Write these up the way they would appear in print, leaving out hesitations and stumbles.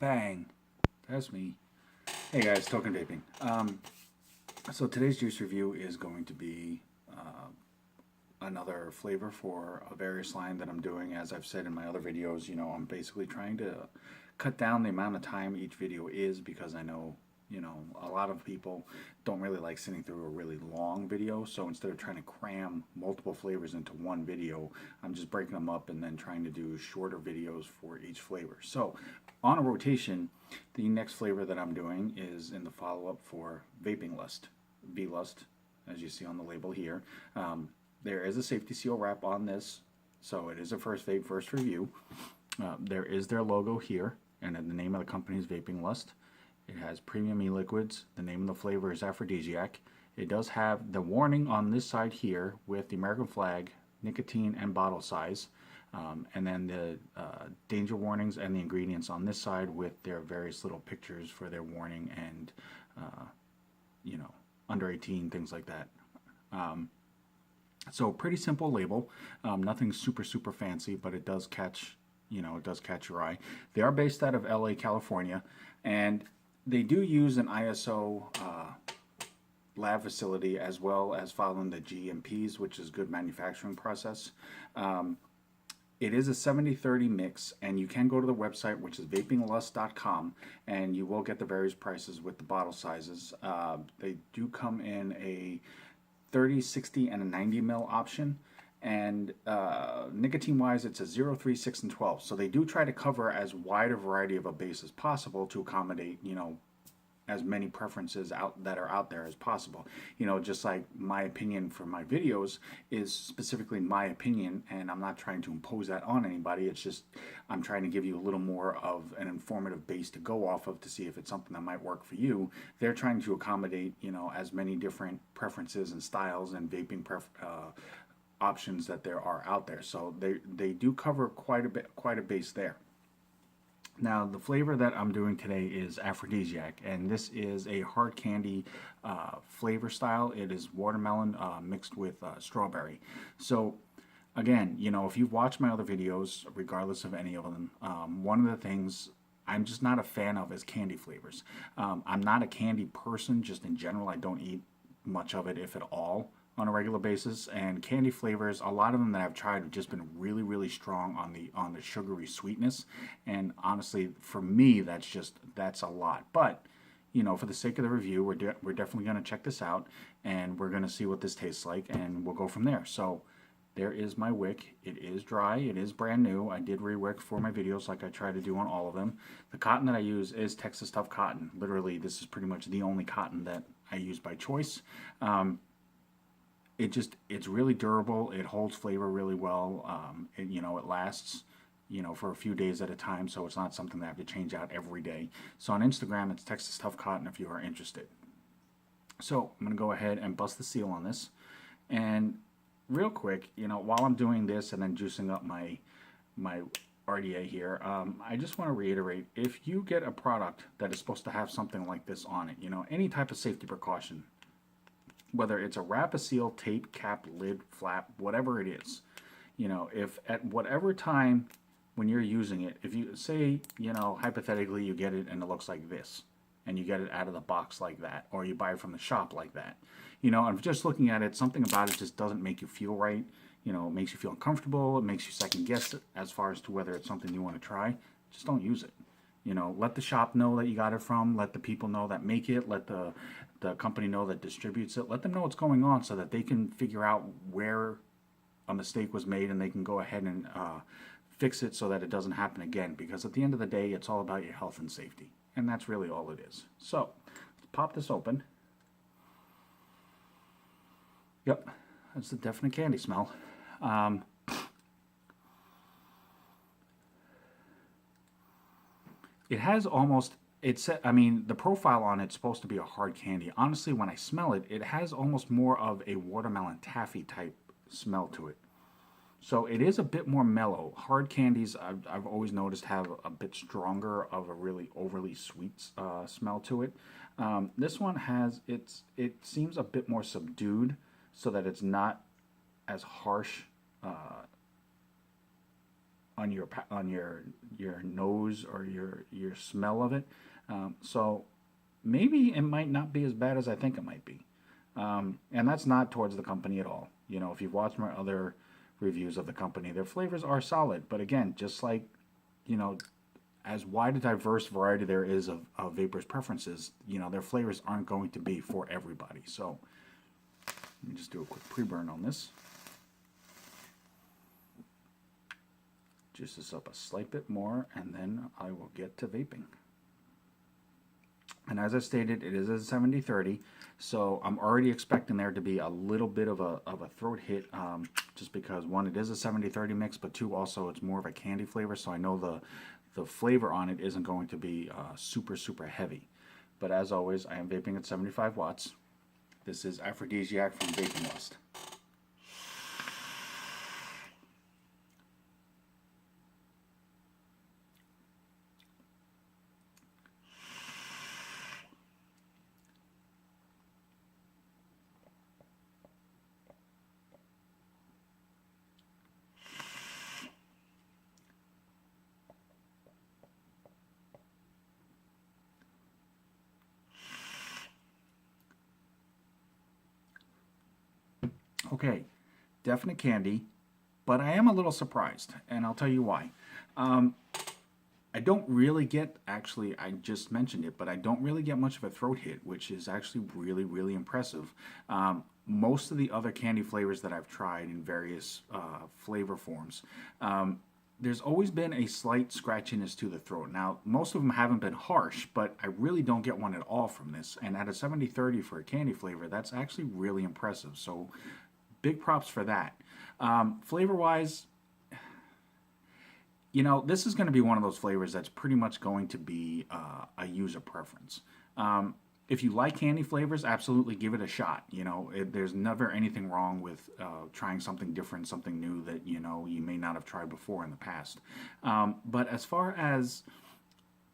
Bang. That's me. Hey guys, Token Vaping. So today's juice review is going to be another flavor for a various line that I'm doing. As I've said in my other videos, I'm basically trying to cut down the amount of time each video is because I know, a lot of people don't really like sitting through a really long video. So instead of trying to cram multiple flavors into one video, I'm just breaking them up and then trying to do shorter videos for each flavor. So on a rotation, the next flavor that I'm doing is in the follow-up for Vaping Lust, V-Lust, as you see on the label here. There is a safety seal wrap on this, so it is a first vape, first review. There is their logo here, and the name of the company is Vaping Lust. It has premium e-liquids. The name of the flavor is Aphrodisiac. It does have the warning on this side here with the American flag, nicotine, and bottle size. And then the danger warnings and the ingredients on this side with their various little pictures for their warning and, under 18, things like that. So pretty simple label, nothing super fancy, but it does catch, it does catch your eye. They are based out of LA, California, and they do use an ISO lab facility as well as following the GMPs, which is good manufacturing process. It is a 70-30 mix, and you can go to the website, which is vapinglust.com, and you will get the various prices with the bottle sizes. They do come in a 30, 60, and a 90 ml option, and nicotine-wise, it's a 0, 3, 6, and 12. So they do try to cover as wide a variety of a base as possible to accommodate, as many preferences that are out there as possible. Just like my opinion for my videos is specifically my opinion, and I'm not trying to impose that on anybody. It's just I'm trying to give you a little more of an informative base to go off of to see if it's something that might work for you. They're trying to accommodate, as many different preferences and styles and vaping options that there are out there. So they do cover quite a base there. Now, the flavor that I'm doing today is Aphrodisiac, and this is a hard candy flavor style. It is watermelon mixed with strawberry. So, again, if you've watched my other videos, regardless of any of them, one of the things I'm just not a fan of is candy flavors. I'm not a candy person, just in general. I don't eat much of it, if at all, on a regular basis, and candy flavors, a lot of them that I've tried have just been really strong on the sugary sweetness, and honestly for me that's a lot. But for the sake of the review, we're definitely going to check this out, and we're going to see what this tastes like, and we'll go from there. So there is my wick. It is dry, it is brand new. I did re-wick for my videos like I try to do on all of them. The cotton that I use is Texas Tough cotton. Literally, this is pretty much the only cotton that I use by choice. It's really durable. It holds flavor really well. It lasts, for a few days at a time, so it's not something that I have to change out every day. So on Instagram, it's Texas Tough Cotton if you are interested. So I'm going to go ahead and bust the seal on this. And real quick, while I'm doing this and then juicing up my RDA here, I just want to reiterate, if you get a product that is supposed to have something like this on it, any type of safety precaution, whether it's a wrap, a seal, tape, cap, lid, flap, whatever it is, if at whatever time when you're using it, if you say, hypothetically you get it and it looks like this, and you get it out of the box like that, or you buy it from the shop like that, I'm just looking at it, something about it just doesn't make you feel right. It makes you feel uncomfortable. It makes you second guess it as far as to whether it's something you want to try. Just don't use it. Let the shop know that you got it from, let the people know that make it, let the company know that distributes it, let them know what's going on so that they can figure out where a mistake was made and they can go ahead and fix it so that it doesn't happen again, because at the end of the day, it's all about your health and safety, and that's really all it is. So, let's pop this open. Yep, that's the definite candy smell. It has almost, the profile on it's supposed to be a hard candy. Honestly, when I smell it, it has almost more of a watermelon taffy type smell to it. So it is a bit more mellow. Hard candies, I've always noticed, have a bit stronger of a really overly sweet smell to it. This one it seems a bit more subdued, so that it's not as harsh your nose or your smell of it. So maybe it might not be as bad as I think it might be. And that's not towards the company at all. You know, if you've watched my other reviews of the company, their flavors are solid. But again, just like, you know, as wide a diverse variety there is of vapors preferences, you know, their flavors aren't going to be for everybody. So let me just do a quick pre-burn on this. Juice this up a slight bit more, and then I will get to vaping. And as I stated, it is a 70-30, so I'm already expecting there to be a little bit of a throat hit, just because, one, it is a 70-30 mix, but two, also it's more of a candy flavor, so I know the flavor on it isn't going to be super, super heavy. But as always, I am vaping at 75 watts. This is Aphrodisiac from Vaping Lust. Okay, definite candy, but I am a little surprised, and I'll tell you why. I don't really get, actually, I just mentioned it, but I don't really get much of a throat hit, which is actually really, really impressive. Most of the other candy flavors that I've tried in various flavor forms, there's always been a slight scratchiness to the throat. Now, most of them haven't been harsh, but I really don't get one at all from this. And at a 70-30 for a candy flavor, that's actually really impressive. So big props for that. Flavor-wise, you know, this is going to be one of those flavors that's pretty much going to be a user preference. If you like candy flavors, absolutely give it a shot. You know, there's never anything wrong with trying something different, something new that, you know, you may not have tried before in the past. But as far as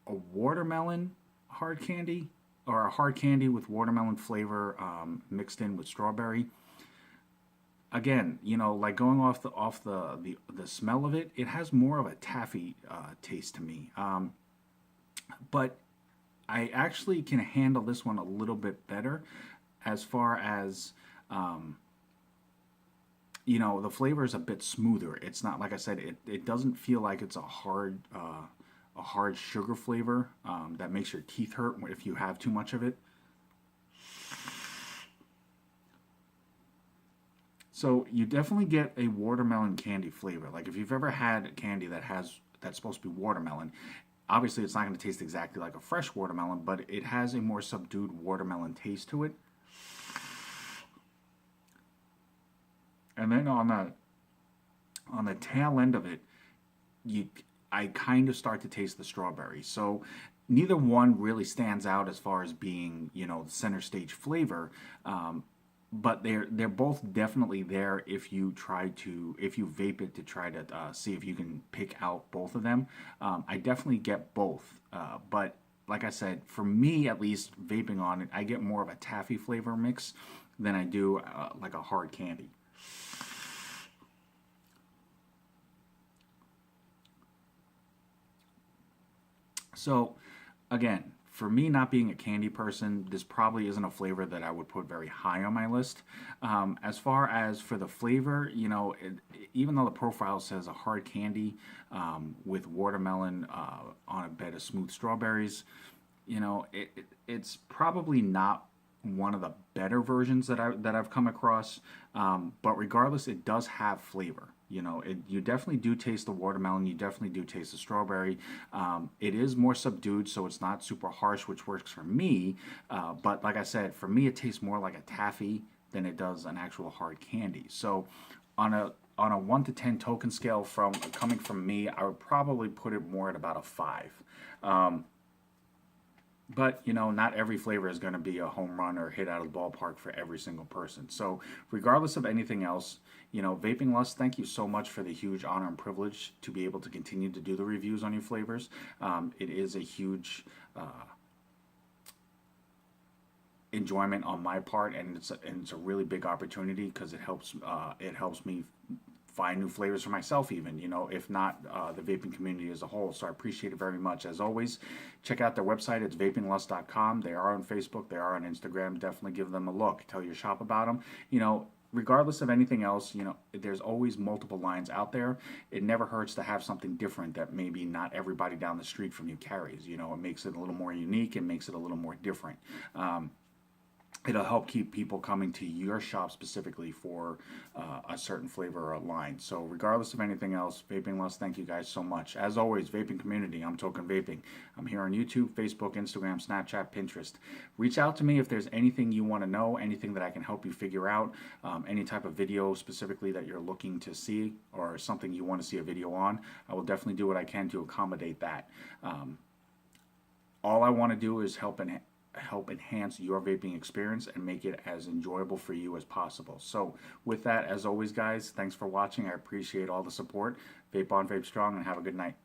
a watermelon hard candy, or a hard candy with watermelon flavor mixed in with strawberry, again, you know, like going off the smell of it, it has more of a taffy taste to me. But I actually can handle this one a little bit better as far as, you know, the flavor is a bit smoother. It's not, like I said, it doesn't feel like it's a hard sugar flavor that makes your teeth hurt if you have too much of it. So you definitely get a watermelon candy flavor. Like if you've ever had candy that's supposed to be watermelon, obviously it's not going to taste exactly like a fresh watermelon, but it has a more subdued watermelon taste to it. And then on the tail end of it, I kind of start to taste the strawberry. So neither one really stands out as far as being, you know, the center stage flavor. But they're both definitely there if you vape it to try to see if you can pick out both of them. I definitely get both, but like I said, for me at least, vaping on it, I get more of a taffy flavor mix than I do like a hard candy. So again, for me not being a candy person, this probably isn't a flavor that I would put very high on my list. As far as for the flavor, you know, even though the profile says a hard candy with watermelon on a bed of smooth strawberries, you know, it's probably not one of the better versions that I've come across. But regardless, it does have flavor. You know, you definitely do taste the watermelon. You definitely do taste the strawberry. It is more subdued, so it's not super harsh, which works for me. But like I said, for me, it tastes more like a taffy than it does an actual hard candy. So on a 1 to 10 token scale from coming from me, I would probably put it more at about a 5. But, you know, not every flavor is going to be a home run or hit out of the ballpark for every single person. So regardless of anything else, you know, Vaping Lust, thank you so much for the huge honor and privilege to be able to continue to do the reviews on your flavors. It is a huge enjoyment on my part, and it's a really big opportunity because it helps me find new flavors for myself even, if not the vaping community as a whole. So I appreciate it very much. As always, check out their website. It's vapinglust.com. They are on Facebook. They are on Instagram. Definitely give them a look. Tell your shop about them. Regardless of anything else, there's always multiple lines out there. It never hurts to have something different that maybe not everybody down the street from you carries. It makes it a little more unique. It makes it a little more different. It'll help keep people coming to your shop specifically for a certain flavor or a line. So regardless of anything else, Vaping Lust, thank you guys so much. As always, vaping community, I'm Token Vaping. I'm here on YouTube, Facebook, Instagram, Snapchat, Pinterest. Reach out to me if there's anything you want to know, anything that I can help you figure out, any type of video specifically that you're looking to see or something you want to see a video on. I will definitely do what I can to accommodate that. All I want to do is help enhance your vaping experience and make it as enjoyable for you as possible. So with that, as always, guys, thanks for watching. I appreciate all the support. Vape on, vape strong, and have a good night.